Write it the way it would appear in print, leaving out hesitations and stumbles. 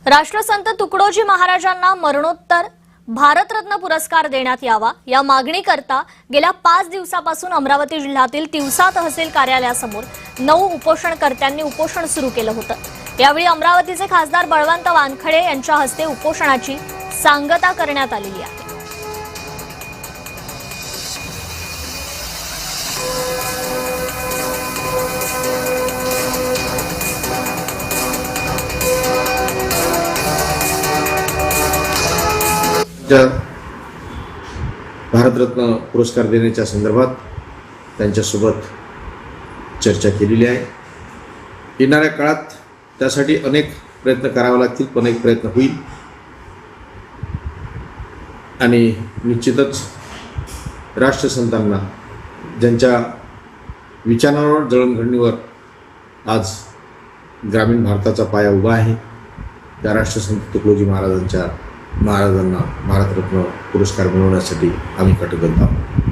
राष्ट्रसंत तुकडोजी महाराजांना मरणोत्तर भारतरत्न पुरस्कार देण्यात यावा या मागणीकरता गेल्या 5 दिवसापासून अमरावती जिल्ह्यातील तिवसा तहसील कार्यालयासमोर 9 उपोषणकर्त्यांनी उपोषण सुरू केलं होतं। यावेळी अमरावतीचे खासदार बळवंत वानखडे यांच्या हस्ते उपोषणाची सांगता करण्यात आलेली आहे। भारतरत्न पुरस्कार देण्याच्या संदर्भात त्यांच्यासोबत चर्चा केलेली आहे। येणाऱ्या काळात त्यासाठी अनेक प्रयत्न करावे लागतील, पण एक प्रयत्न होईल आणि निश्चितच राष्ट्रसंतांना ज्यांच्या विचारांवर जडणघडणीवर आज ग्रामीण भारताचा पाया उभा आहे, त्या राष्ट्रसंत तुकडोजी महाराजांना भारतरत्न पुरस्कार मिळवण्यासाठी आम्ही कटिबद्ध आहोत।